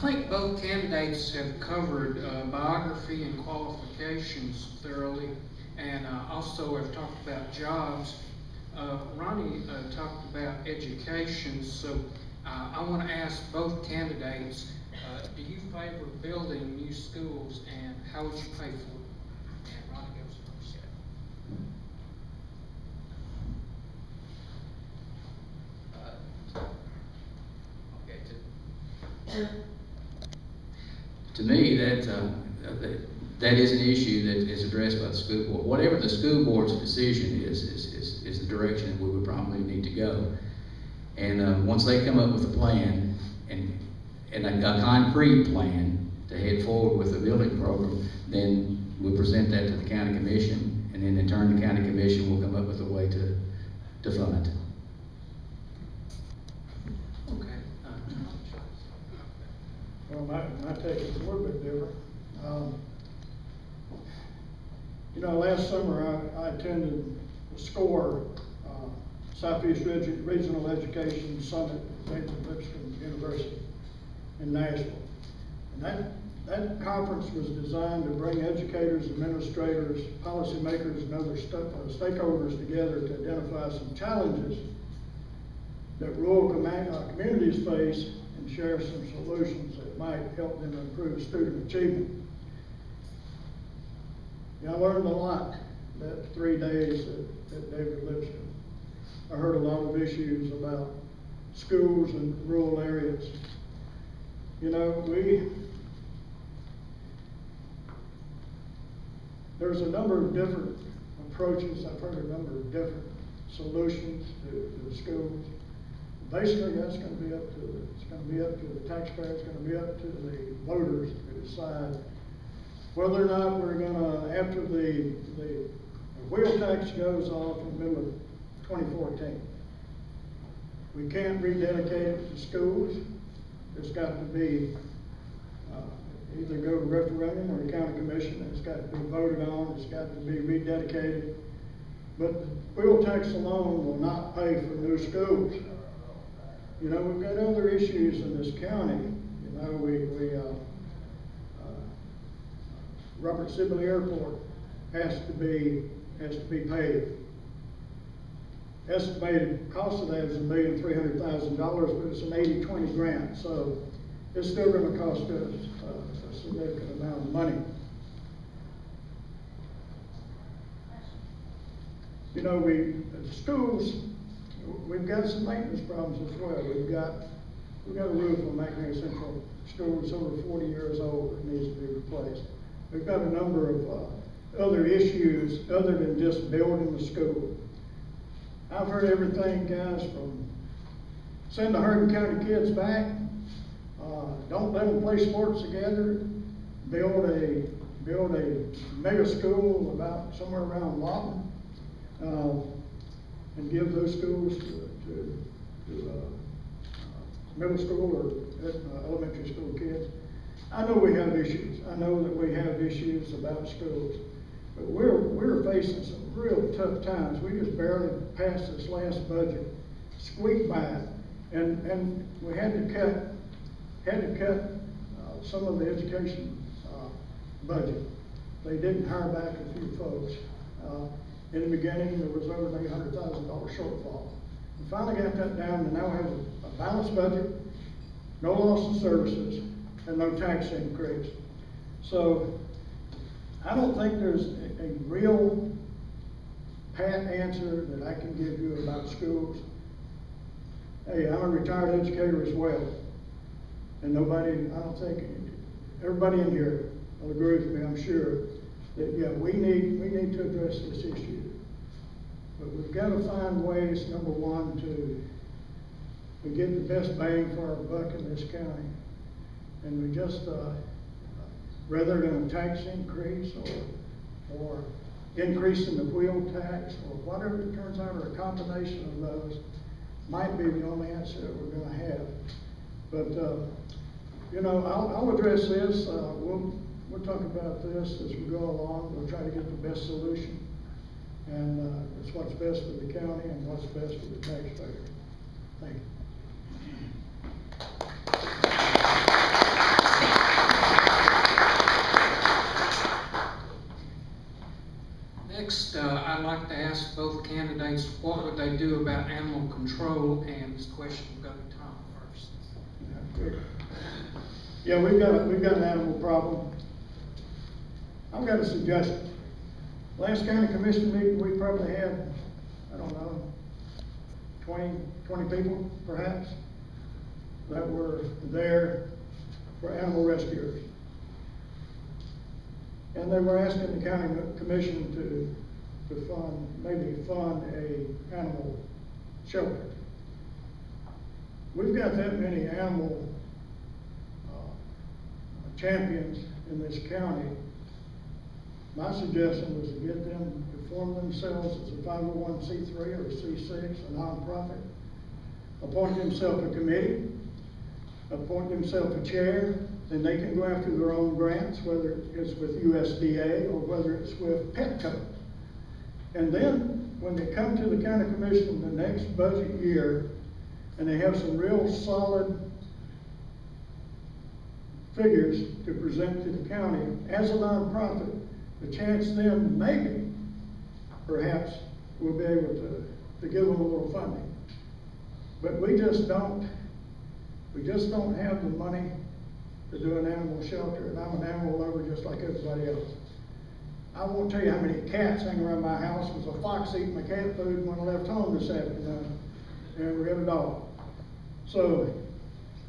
think both candidates have covered biography and qualifications thoroughly, and also have talked about jobs. Ronnie talked about education, so I want to ask both candidates, do you favor building new schools, and how would you pay for it? And Ronnie goes first. To me, that is an issue that is addressed by the school board. Whatever the school board's decision is the direction that we would probably need to go. And once they come up with a plan and a concrete plan to head forward with the building program, then we'll present that to the county commission, and then in turn the county commission will come up with a way to fund it. Okay. Well, my take is a little bit different. You know, last summer I attended the SCORE Southeast Regional Education Summit at Lipscomb University in Nashville. And that conference was designed to bring educators, administrators, policymakers, and other stakeholders together to identify some challenges that rural communities face and share some solutions that might help them improve student achievement. You know, I learned a lot that 3 days at David Lipscomb. I heard a lot of issues about schools in rural areas. You know, there's a number of different approaches. I've heard a number of different solutions to the schools. Basically, that's going to be up to the taxpayer. It's going to be up to the voters to decide whether or not we're going to, after the wheel tax goes off in the middle of 2014. We can't rededicate it to schools. It's got to be either go to referendum or the county commission. It's got to be voted on. It's got to be rededicated. But the wheel tax alone will not pay for new schools. You know, we've got other issues in this county. You know, Robert Sibley Airport has to be paid. Estimated cost of that is $1,300,000, but it's an 80-20 grant, so it's still going to cost us a significant amount of money. You know, schools, we've got some maintenance problems as well. We've got a roof on McNairy Central School that's over 40 years old that needs to be replaced. We've got a number of other issues other than just building the school. I've heard everything, guys, from send the Hardin County kids back, don't let them play sports together, build a mega school about somewhere around Lawton, and give those schools to middle school or elementary school kids. I know we have issues. I know that we have issues about schools. But we're facing some real tough times. We just barely passed this last budget, squeaked by it, and we had to cut some of the education budget. They didn't hire back a few folks. In the beginning, there was over an $800,000 shortfall. We finally got that down, and now we have a balanced budget, no loss of services, and no tax increase. So I don't think there's a real pat answer that I can give you about schools. Hey, I'm a retired educator as well. And I don't think, everybody in here will agree with me, I'm sure, that yeah, we need to address this issue. But we've got to find ways, number one, to get the best bang for our buck in this county. And we just, rather than a tax increase or increasing the wheel tax or whatever it turns out, or a combination of those, might be the only answer that we're going to have. But you know, I'll address this. We'll talk about this as we go along. We'll try to get the best solution, and it's what's best for the county and what's best for the taxpayer. Thank you. both candidates, what would they do about animal control? And this question will go to Tom first. Yeah, we've got an animal problem. I've got a suggestion. Last county commission meeting, we probably had, I don't know, 20 people perhaps that were there for animal rescuers. And they were asking the county commission to fund a animal shelter. We've got that many animal champions in this county. My suggestion was to get them to form themselves as a 501c3 or a C6, a nonprofit, appoint themselves a committee, appoint themselves a chair, then they can go after their own grants, whether it's with USDA or whether it's with Petco. And then when they come to the county commission the next budget year and they have some real solid figures to present to the county as a nonprofit, the chance then maybe, perhaps, we'll be able to give them a little funding. But we just don't have the money to do an animal shelter, and I'm an animal lover just like everybody else. I won't tell you how many cats hang around my house. There was a fox eating my cat food when I left home this afternoon, and we have a dog. So,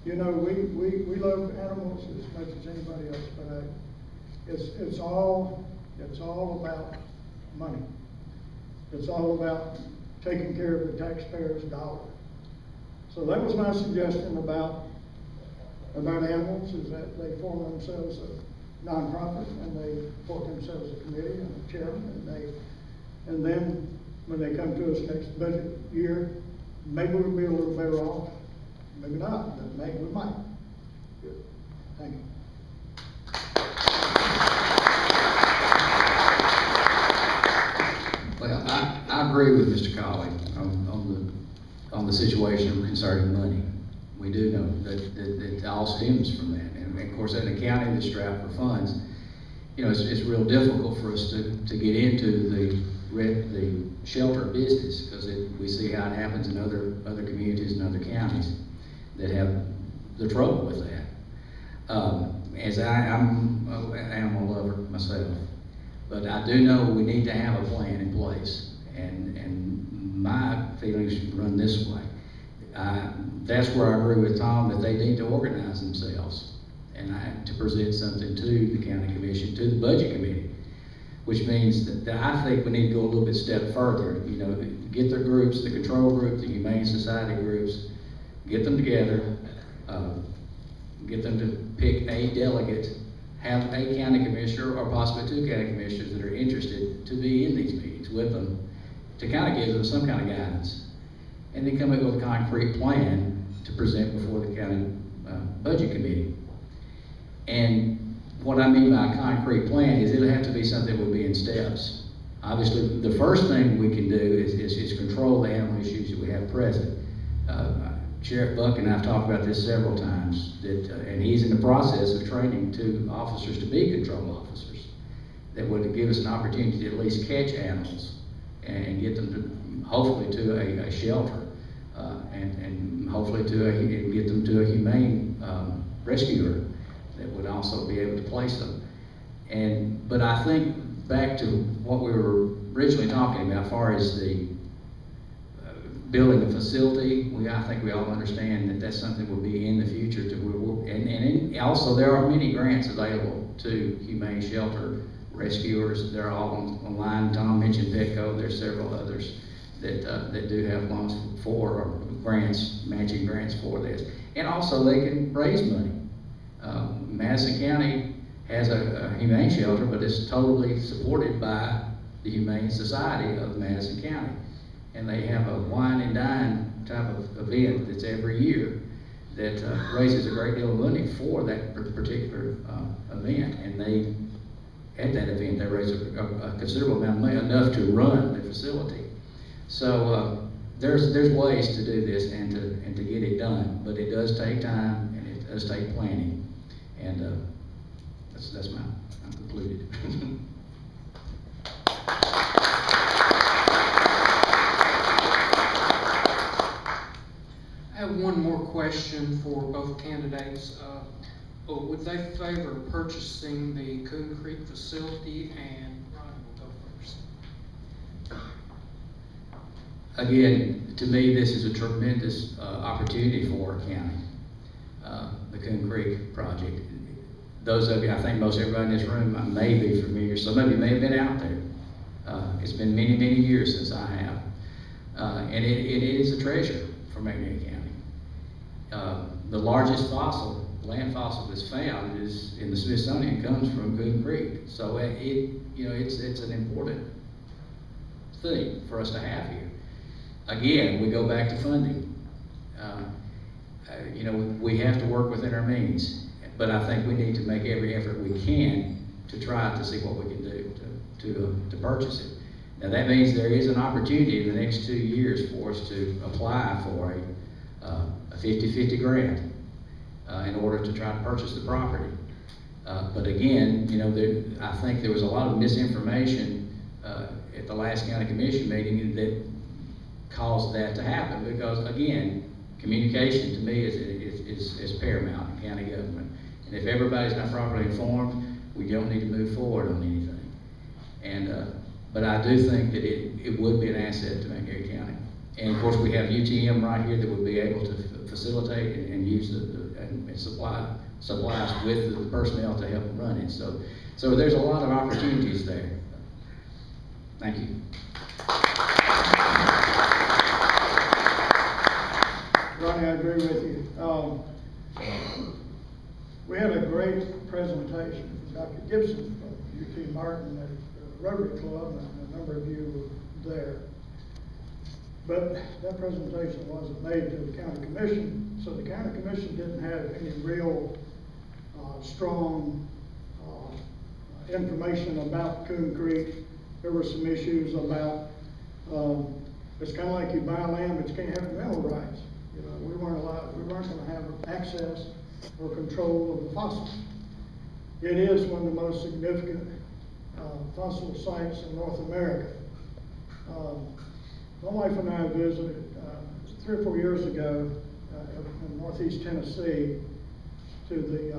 you know, we love animals as much as anybody else, but it's all about money. It's all about taking care of the taxpayer's dollar. So that was my suggestion about animals, is that they form themselves a nonprofit and they appoint themselves a committee and a chairman, and then when they come to us next budget year, maybe we'll be a little better off, maybe not, but maybe we might. Good. Thank you. Well, I agree with Mr. Colley on the situation concerning money. We do know that it all stems from that. And of course, in a county that's strapped for funds, you know, it's real difficult for us to get into the shelter business, because we see how it happens in other communities and other counties that have the trouble with that. As I'm an animal lover myself, but I do know we need to have a plan in place, and my feelings run this way. That's where I agree with Tom, that they need to organize themselves and to present something to the county commission, to the budget committee, which means that I think we need to go a little bit step further. You know, get their groups, the control group, the Humane Society groups, get them together, get them to pick a delegate, have a county commissioner or possibly two county commissioners that are interested to be in these meetings with them, to kind of give them some kind of guidance, and then come up with a concrete plan to present before the county budget committee. And what I mean by a concrete plan is it'll have to be something that will be in steps. Obviously, the first thing we can do is control the animal issues that we have present. Sheriff Buck and I have talked about this several times, and he's in the process of training 2 officers to be control officers that would give us an opportunity to at least catch animals and get them to, hopefully, to a shelter, and hopefully get them to a humane rescuer that would also be able to place them. But I think back to what we were originally talking about, as far as the building a facility, I think we all understand that that's something will be in the future. Also, there are many grants available to humane shelter rescuers. They're all online. Tom mentioned Petco. There's several others that do have loans for, or grants, matching grants for this. And also, they can raise money. Madison County has a humane shelter, but it's totally supported by the Humane Society of Madison County. And they have a wine and dine type of event that's every year that raises a great deal of money for that particular event. And at that event, they raise a considerable amount of money, enough to run the facility. So there's ways to do this and to get it done, but it does take time and it does take planning. And I'm concluded. question for both candidates. Would they favor purchasing the Coon Creek facility? And Ronnie will go first. Again, to me, this is a tremendous opportunity for our county, the Coon Creek project. Those of you, I think most everybody in this room may be familiar. Some of you may have been out there. It's been many, many years since I have. And it is a treasure for McNairy County. The largest land fossil that's found is in the Smithsonian, comes from Coon Creek. So it's an important thing for us to have here. Again, we go back to funding. We have to work within our means, but I think we need to make every effort we can to try to see what we can do to purchase it. Now that means there is an opportunity in the next 2 years for us to apply for a 50-50 grant in order to try to purchase the property. But again, I think there was a lot of misinformation at the last county commission meeting that caused that to happen, because again, communication to me is paramount in county government. And if everybody's not properly informed, we don't need to move forward on anything. And but I do think that it would be an asset to McNairy County. And of course, we have UTM right here that would be able to facilitate and use and supply us with the personnel to help run it. So there's a lot of opportunities there. Thank you. Ronnie, I agree with you. We had a great presentation from Dr. Gibson from UT Martin at the Rotary Club, and a number of you were there. But that presentation wasn't made to the county commission, so the county commission didn't have any real strong information about Coon Creek. There were some issues about, it's kind of like you buy land, but you can't have mineral rights. We weren't going to have access or control of the fossils. It is one of the most significant fossil sites in North America. My wife and I visited 3 or 4 years ago in northeast Tennessee to the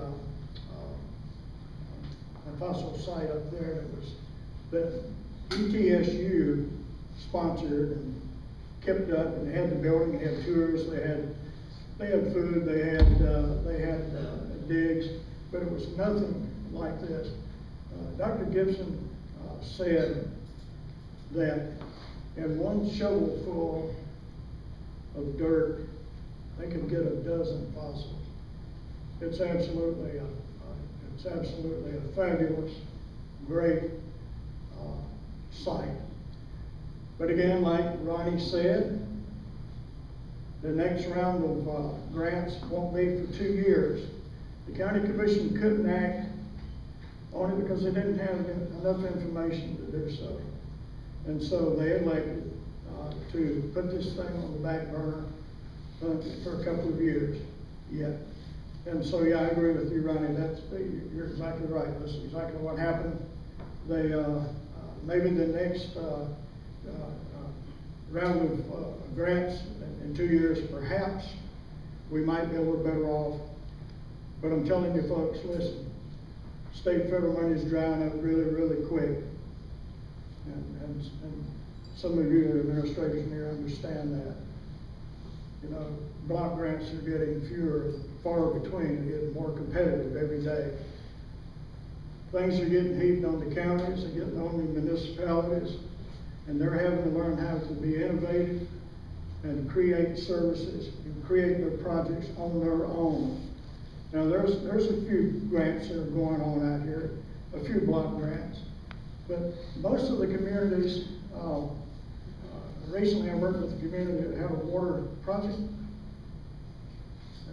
fossil site up there that ETSU sponsored and kept up, and they had the building, they had tours, they had food, they had digs, but it was nothing like this. Dr. Gibson said that in one shovel full of dirt, they could get a dozen fossils. It's absolutely a fabulous, great site. But again, like Ronnie said, the next round of grants won't be for 2 years. The county commission couldn't act on it because they didn't have enough information to do so. And so they elected to put this thing on the back burner for a couple of years yet. And so, yeah, I agree with you, Ronnie. You're exactly right. That's exactly what happened. They maybe the next round of grants in 2 years, perhaps we might be a little better off. But I'm telling you, folks, listen, state federal money is drying up really, really quick. And some of you in the administration here understand that. Block grants are getting fewer, far between, and getting more competitive every day. Things are getting heaped on the counties, they're getting on the municipalities, and they're having to learn how to be innovative and create services and create their projects on their own. Now there's a few grants that are going on out here, a few block grants, but most of the communities, recently I worked with a community that had a water project.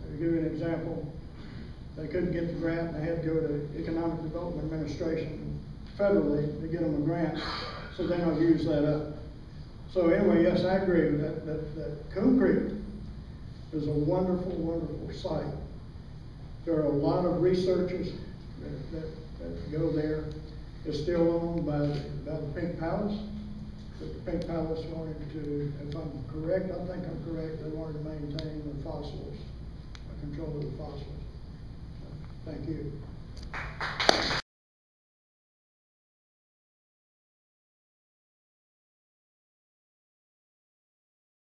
To give you an example, they couldn't get the grant, and they had to go to Economic Development Administration federally to get them a grant, so they don't use that up. So anyway, yes, I agree with that Coon Creek is a wonderful, wonderful site. There are a lot of researchers that go there. It's still owned by the Pink Palace. But the Pink Palace wanted to, if I'm correct, I think I'm correct, they wanted to maintain the fossils control of the phosphorus. So, thank you.